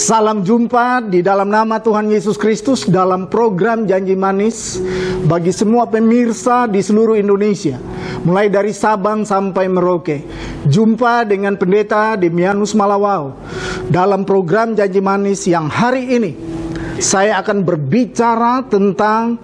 Salam jumpa di dalam nama Tuhan Yesus Kristus dalam program Janji Manis bagi semua pemirsa di seluruh Indonesia, mulai dari Sabang sampai Merauke. Jumpa dengan Pendeta Demianus Malawau dalam program Janji Manis yang hari ini saya akan berbicara tentang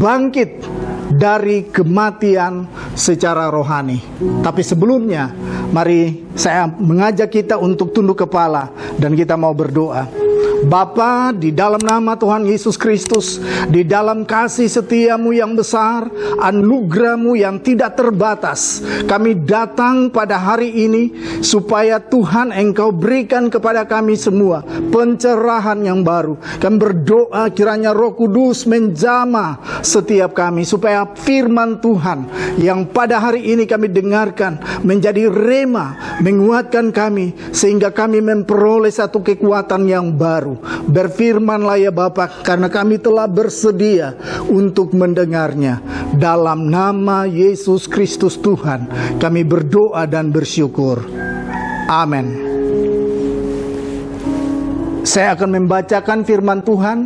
bangkit dari kematian secara rohani. Tapi sebelumnya, mari saya mengajak kita untuk tunduk kepala dan kita mau berdoa. Bapa, di dalam nama Tuhan Yesus Kristus, di dalam kasih setiamu yang besar, anugerahmu yang tidak terbatas, kami datang pada hari ini supaya Tuhan Engkau berikan kepada kami semua pencerahan yang baru. Kami berdoa kiranya Roh Kudus menjamah setiap kami, supaya firman Tuhan yang pada hari ini kami dengarkan menjadi rema, menguatkan kami, sehingga kami memperoleh satu kekuatan yang baru. Berfirmanlah ya Bapa, karena kami telah bersedia untuk mendengarnya. Dalam nama Yesus Kristus Tuhan kami berdoa dan bersyukur. Amin. Saya akan membacakan firman Tuhan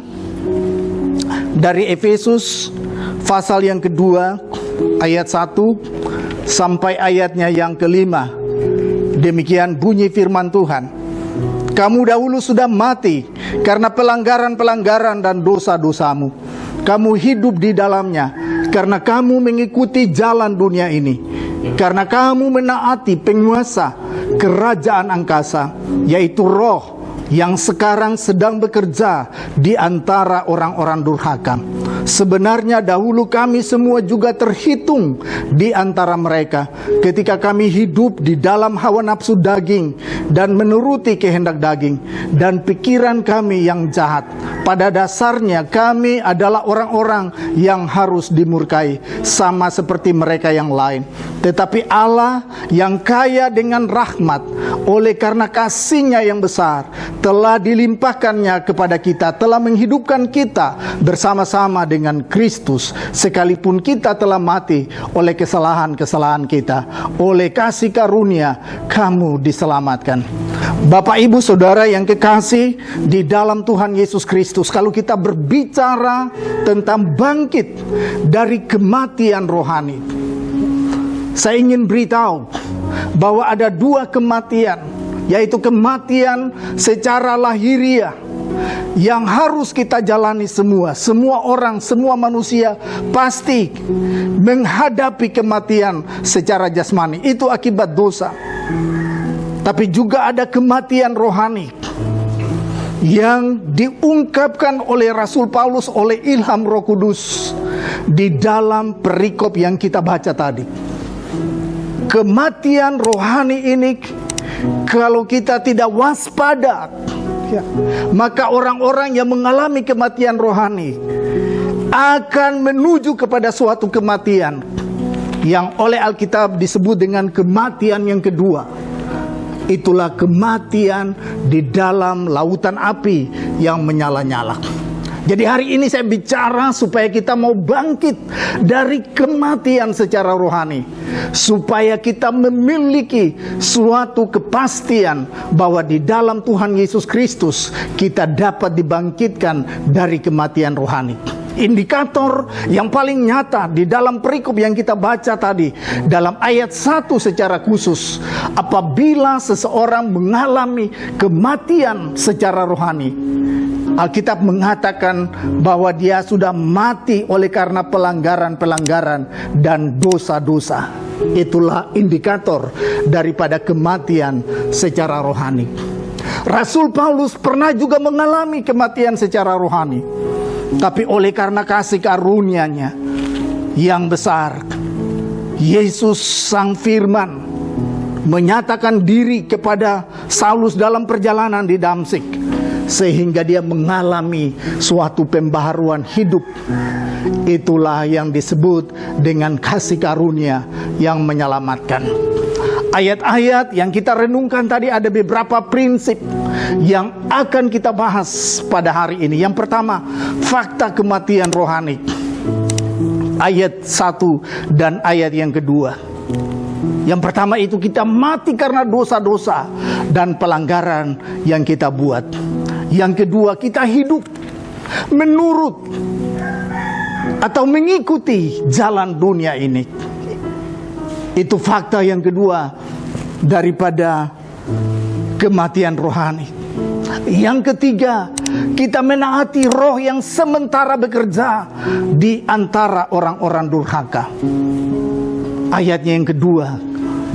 dari Efesus pasal yang kedua ayat 1 sampai ayatnya yang kelima. Demikian bunyi firman Tuhan. Kamu dahulu sudah mati karena pelanggaran-pelanggaran dan dosa-dosamu. Kamu hidup di dalamnya karena kamu mengikuti jalan dunia ini. Karena kamu menaati penguasa kerajaan angkasa, yaitu roh yang sekarang sedang bekerja di antara orang-orang durhaka. Sebenarnya dahulu kami semua juga terhitung di antara mereka ketika kami hidup di dalam hawa nafsu daging dan menuruti kehendak daging dan pikiran kami yang jahat. Pada dasarnya kami adalah orang-orang yang harus dimurkai sama seperti mereka yang lain. Tetapi Allah yang kaya dengan rahmat oleh karena kasih-Nya yang besar telah dilimpahkannya kepada kita, telah menghidupkan kita bersama-sama dengan Kristus, sekalipun kita telah mati oleh kesalahan-kesalahan kita. Oleh kasih karunia kamu diselamatkan. Bapak, Ibu, Saudara yang kekasih di dalam Tuhan Yesus Kristus, kalau kita berbicara tentang bangkit dari kematian rohani, saya ingin beritahu bahwa ada dua kematian, yaitu kematian secara lahiriah yang harus kita jalani semua. Semua orang, semua manusia pasti menghadapi kematian secara jasmani. Itu akibat dosa. Tapi juga ada kematian rohani yang diungkapkan oleh Rasul Paulus oleh ilham Roh Kudus di dalam perikop yang kita baca tadi. Kematian rohani ini, kalau kita tidak waspada, maka orang-orang yang mengalami kematian rohani akan menuju kepada suatu kematian yang oleh Alkitab disebut dengan kematian yang kedua. Itulah kematian di dalam lautan api yang menyala-nyala. Jadi hari ini saya bicara supaya kita mau bangkit dari kematian secara rohani, supaya kita memiliki suatu kepastian bahwa di dalam Tuhan Yesus Kristus kita dapat dibangkitkan dari kematian rohani. Indikator yang paling nyata di dalam perikop yang kita baca tadi, dalam ayat 1 secara khusus, apabila seseorang mengalami kematian secara rohani, Alkitab mengatakan bahwa dia sudah mati oleh karena pelanggaran-pelanggaran dan dosa-dosa. Itulah indikator daripada kematian secara rohani. Rasul Paulus pernah juga mengalami kematian secara rohani, tapi oleh karena kasih karunia-Nya yang besar, Yesus Sang Firman menyatakan diri kepada Saulus dalam perjalanan di Damsyik, sehingga dia mengalami suatu pembaharuan hidup. Itulah yang disebut dengan kasih karunia yang menyelamatkan. Ayat-ayat yang kita renungkan tadi ada beberapa prinsip yang akan kita bahas pada hari ini. Yang pertama, fakta kematian rohani. Ayat 1 dan ayat yang kedua. Yang pertama itu kita mati karena dosa-dosa dan pelanggaran yang kita buat. Yang kedua, kita hidup menurut atau mengikuti jalan dunia ini. Itu fakta yang kedua daripada kematian rohani. Yang ketiga, kita menaati roh yang sementara bekerja di antara orang-orang durhaka. Ayatnya yang kedua,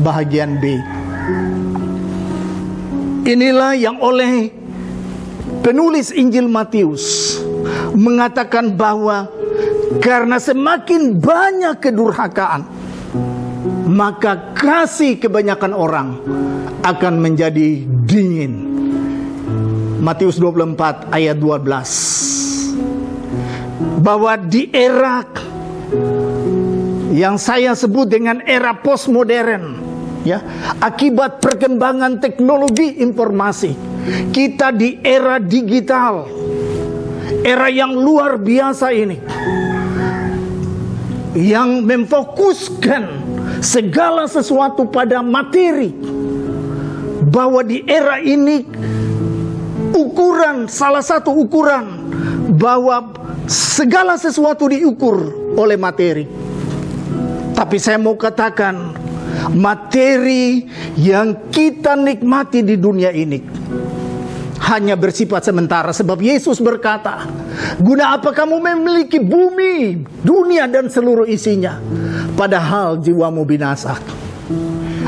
bahagian B. Inilah yang oleh penulis Injil Matius mengatakan bahwa karena semakin banyak kedurhakaan, maka kasih kebanyakan orang akan menjadi dingin. Matius 24 ayat 12. Bahwa di era yang saya sebut dengan era postmodern, ya, akibat perkembangan teknologi informasi, kita di era digital, era yang luar biasa ini, yang memfokuskan segala sesuatu pada materi. Bahwa di era ini salah satu ukuran bahwa segala sesuatu diukur oleh materi. Tapi saya mau katakan, materi yang kita nikmati di dunia ini hanya bersifat sementara. Sebab Yesus berkata, guna apa kamu memiliki bumi, dunia dan seluruh isinya, padahal jiwamu binasa.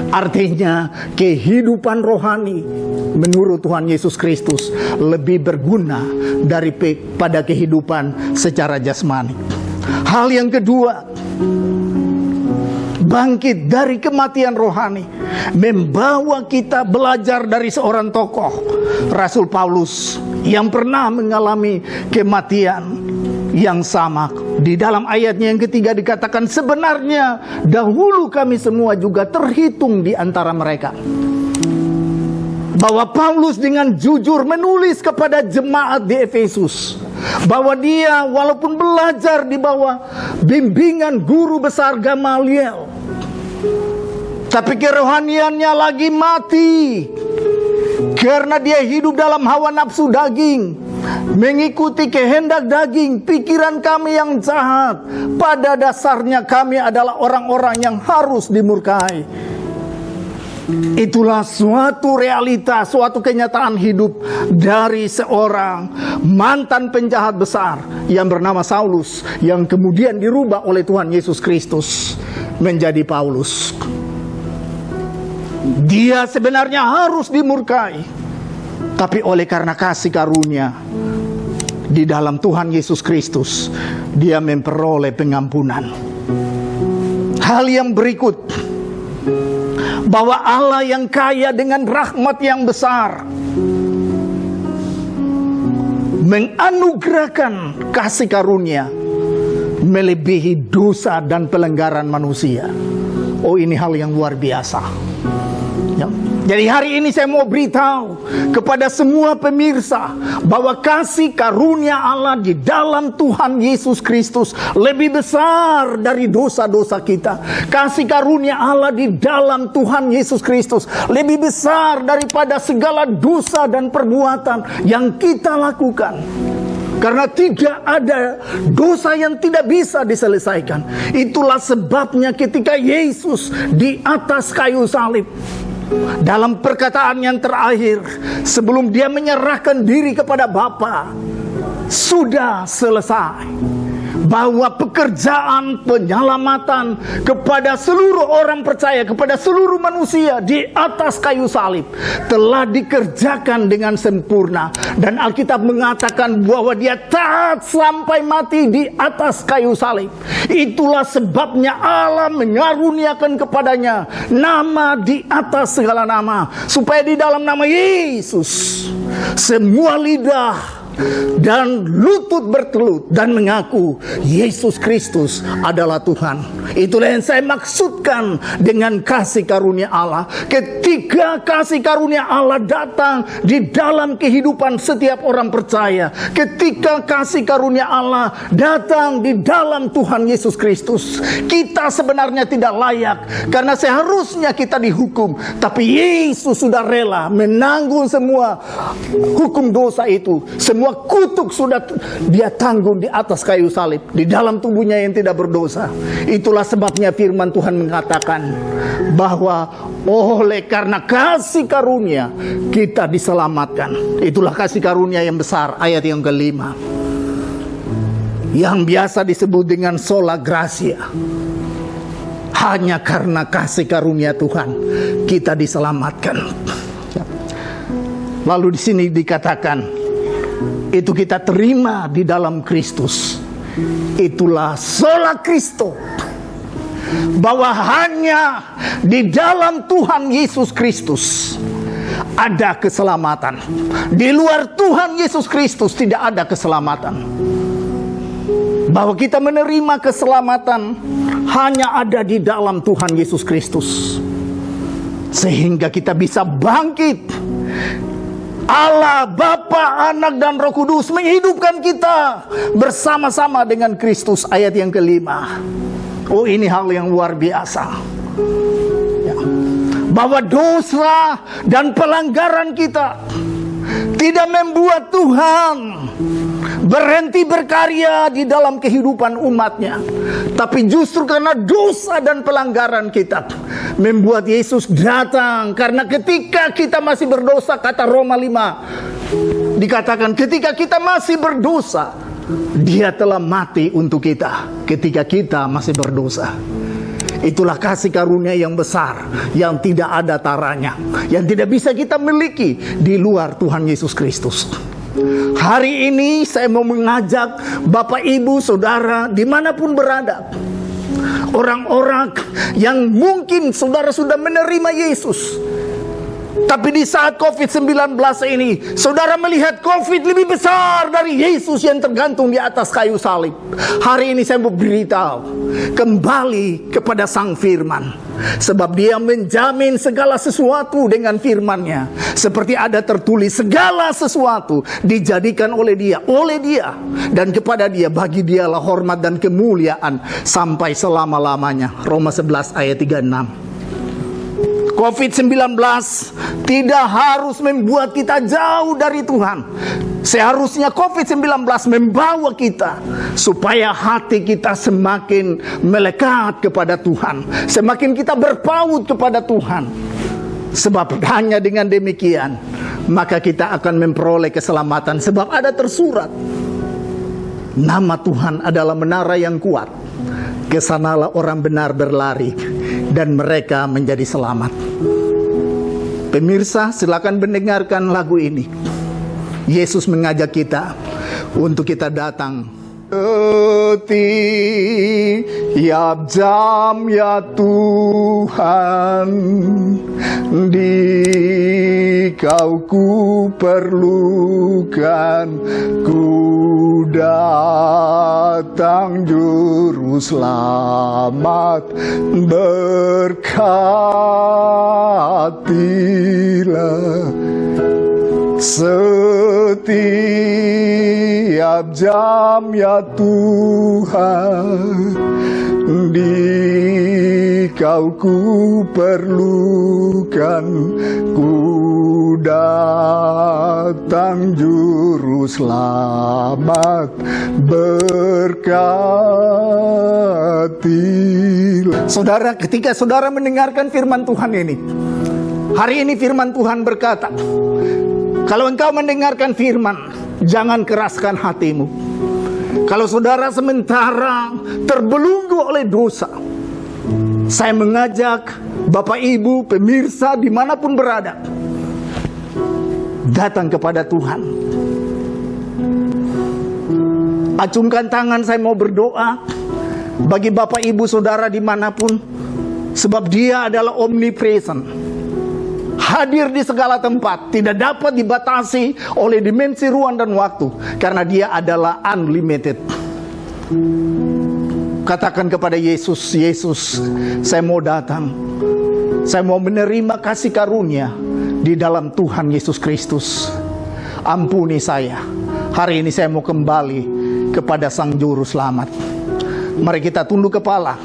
Artinya kehidupan rohani menurut Tuhan Yesus Kristus lebih berguna daripada kehidupan secara jasmani. Hal yang kedua, bangkit dari kematian rohani membawa kita belajar dari seorang tokoh, Rasul Paulus, yang pernah mengalami kematian yang sama. Di dalam ayatnya yang ketiga dikatakan, sebenarnya dahulu kami semua juga terhitung di antara mereka. Bahwa Paulus dengan jujur menulis kepada jemaat di Efesus bahwa dia walaupun belajar di bawah bimbingan guru besar Gamaliel, tapi kerohaniannya lagi mati karena dia hidup dalam hawa nafsu daging, mengikuti kehendak daging, pikiran kami yang jahat. Pada dasarnya kami adalah orang-orang yang harus dimurkai. Itulah suatu realita, suatu kenyataan hidup dari seorang mantan penjahat besar yang bernama Saulus, yang kemudian dirubah oleh Tuhan Yesus Kristus menjadi Paulus. Dia sebenarnya harus dimurkai, tapi oleh karena kasih karunia di dalam Tuhan Yesus Kristus, dia memperoleh pengampunan. Hal yang berikut, bahwa Allah yang kaya dengan rahmat yang besar menganugerahkan kasih karunia melebihi dosa dan pelanggaran manusia. Oh, ini hal yang luar biasa. Ya. Jadi hari ini saya mau beritahu kepada semua pemirsa bahwa kasih karunia Allah di dalam Tuhan Yesus Kristus lebih besar dari dosa-dosa kita. Kasih karunia Allah di dalam Tuhan Yesus Kristus lebih besar daripada segala dosa dan perbuatan yang kita lakukan. Karena tidak ada dosa yang tidak bisa diselesaikan. Itulah sebabnya ketika Yesus di atas kayu salib, dalam perkataan yang terakhir sebelum dia menyerahkan diri kepada Bapa, sudah selesai. Bahwa pekerjaan penyelamatan kepada seluruh orang percaya, kepada seluruh manusia di atas kayu salib telah dikerjakan dengan sempurna. Dan Alkitab mengatakan bahwa dia taat sampai mati di atas kayu salib. Itulah sebabnya Allah mengaruniakan kepadanya nama di atas segala nama, supaya di dalam nama Yesus semua lidah dan lutut bertelut dan mengaku Yesus Kristus adalah Tuhan. Itulah yang saya maksudkan dengan kasih karunia Allah. Ketika kasih karunia Allah datang di dalam kehidupan setiap orang percaya, ketika kasih karunia Allah datang di dalam Tuhan Yesus Kristus, kita sebenarnya tidak layak karena seharusnya kita dihukum, tapi Yesus sudah rela menanggung semua hukum dosa itu. Semua kutuk sudah Dia tanggung di atas kayu salib di dalam tubuhnya yang tidak berdosa. Itulah sebabnya firman Tuhan mengatakan bahwa oleh karena kasih karunia kita diselamatkan. Itulah kasih karunia yang besar, ayat yang kelima, yang biasa disebut dengan sola gratia. Hanya karena kasih karunia Tuhan kita diselamatkan. Lalu di sini dikatakan itu kita terima di dalam Kristus. Itulah sola Kristo, bahwa hanya di dalam Tuhan Yesus Kristus ada keselamatan. Di luar Tuhan Yesus Kristus tidak ada keselamatan. Bahwa kita menerima keselamatan hanya ada di dalam Tuhan Yesus Kristus, sehingga kita bisa bangkit. Allah, Bapa, Anak, dan Roh Kudus menghidupkan kita bersama-sama dengan Kristus. Ayat yang kelima. Oh, ini hal yang luar biasa. Ya. Bahwa dosa dan pelanggaran kita tidak membuat Tuhan berhenti berkarya di dalam kehidupan umatnya, tapi justru karena dosa dan pelanggaran kita membuat Yesus datang. Karena ketika kita masih berdosa, kata Roma 5 dikatakan, ketika kita masih berdosa, Dia telah mati untuk kita ketika kita masih berdosa. Itulah kasih karunia yang besar, yang tidak ada taranya, yang tidak bisa kita miliki di luar Tuhan Yesus Kristus. Hari ini saya mau mengajak Bapak, Ibu, Saudara dimanapun berada, orang-orang yang mungkin saudara sudah menerima Yesus, tapi di saat COVID-19 ini saudara melihat COVID lebih besar dari Yesus yang tergantung di atas kayu salib. Hari ini saya mau beritahu, kembali kepada Sang Firman, sebab Dia menjamin segala sesuatu dengan firman-Nya. Seperti ada tertulis, segala sesuatu dijadikan oleh Dia, dan kepada Dia, bagi Dialah hormat dan kemuliaan sampai selama-lamanya. Roma 11 ayat 36. COVID-19 tidak harus membuat kita jauh dari Tuhan. Seharusnya COVID-19 membawa kita supaya hati kita semakin melekat kepada Tuhan, semakin kita berpaut kepada Tuhan. Sebab hanya dengan demikian maka kita akan memperoleh keselamatan. Sebab ada tersurat, nama Tuhan adalah menara yang kuat, kesanalah orang benar berlari dan mereka menjadi selamat. Pemirsa, silakan mendengarkan lagu ini. Yesus mengajak kita untuk kita datang. Setiap jam ya Tuhan, Dikau ku perlukan, ku datang juru selamat, berkatilah. Setiap jam ya Tuhan, Dikau ku perlukan, ku datang juru selamat, berkatilah. Saudara, ketika saudara mendengarkan firman Tuhan ini, hari ini firman Tuhan berkata, kalau engkau mendengarkan firman, jangan keraskan hatimu. Kalau saudara sementara terbelenggu oleh dosa, saya mengajak Bapak, Ibu, pemirsa dimanapun berada, datang kepada Tuhan. Acungkan tangan, saya mau berdoa bagi Bapak, Ibu, Saudara dimanapun, sebab Dia adalah omnipresent. hadir di segala tempat, tidak dapat dibatasi oleh dimensi ruang dan waktu, karena dia adalah unlimited. Katakan kepada Yesus, Yesus, saya mau datang, saya mau menerima kasih karunia di dalam Tuhan Yesus Kristus. Ampuni saya, hari ini saya mau kembali kepada Sang Juru Selamat. Mari kita tunduk kepala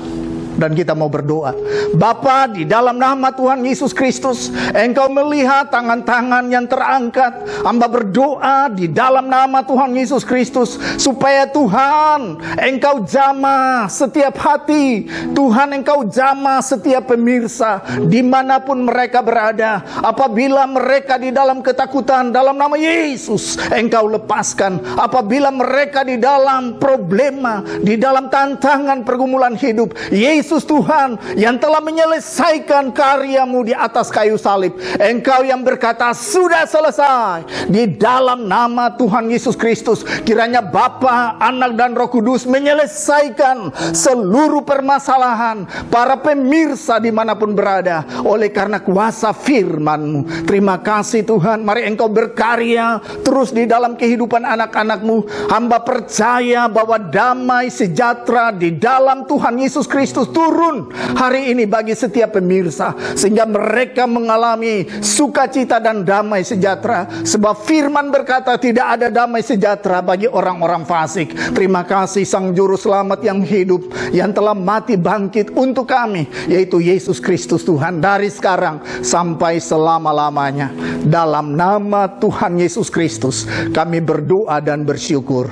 dan kita mau berdoa. Bapa, di dalam nama Tuhan Yesus Kristus, Engkau melihat tangan-tangan yang terangkat. Hamba berdoa di dalam nama Tuhan Yesus Kristus, supaya Tuhan, Engkau jamah setiap hati. Tuhan, Engkau jamah setiap pemirsa, dimanapun mereka berada. Apabila mereka di dalam ketakutan, dalam nama Yesus, Engkau lepaskan. Apabila mereka di dalam problema, di dalam tantangan pergumulan hidup, Yesus Tuhan yang telah menyelesaikan karya-Mu di atas kayu salib. Engkau yang berkata sudah selesai. Di dalam nama Tuhan Yesus Kristus, kiranya Bapa, Anak dan Roh Kudus menyelesaikan seluruh permasalahan para pemirsa dimanapun berada, oleh karena kuasa firman-Mu. Terima kasih Tuhan. Mari Engkau berkarya terus di dalam kehidupan anak-anak-Mu. Hamba percaya bahwa damai sejahtera di dalam Tuhan Yesus Kristus turun hari ini bagi setiap pemirsa, sehingga mereka mengalami sukacita dan damai sejahtera. Sebab firman berkata tidak ada damai sejahtera bagi orang-orang fasik. Terima kasih Sang Juru Selamat yang hidup, yang telah mati bangkit untuk kami, yaitu Yesus Kristus Tuhan, dari sekarang sampai selama-lamanya. Dalam nama Tuhan Yesus Kristus kami berdoa dan bersyukur.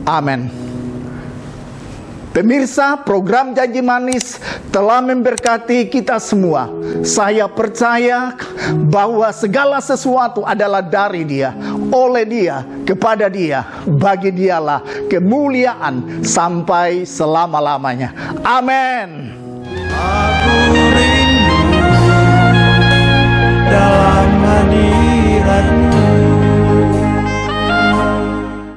Amin. Pemirsa, program Janji Manis telah memberkati kita semua. Saya percaya bahwa segala sesuatu adalah dari Dia, oleh Dia, kepada Dia, bagi Dialah kemuliaan sampai selama-lamanya. Amin. Aku rindu dalam hadirat-Mu.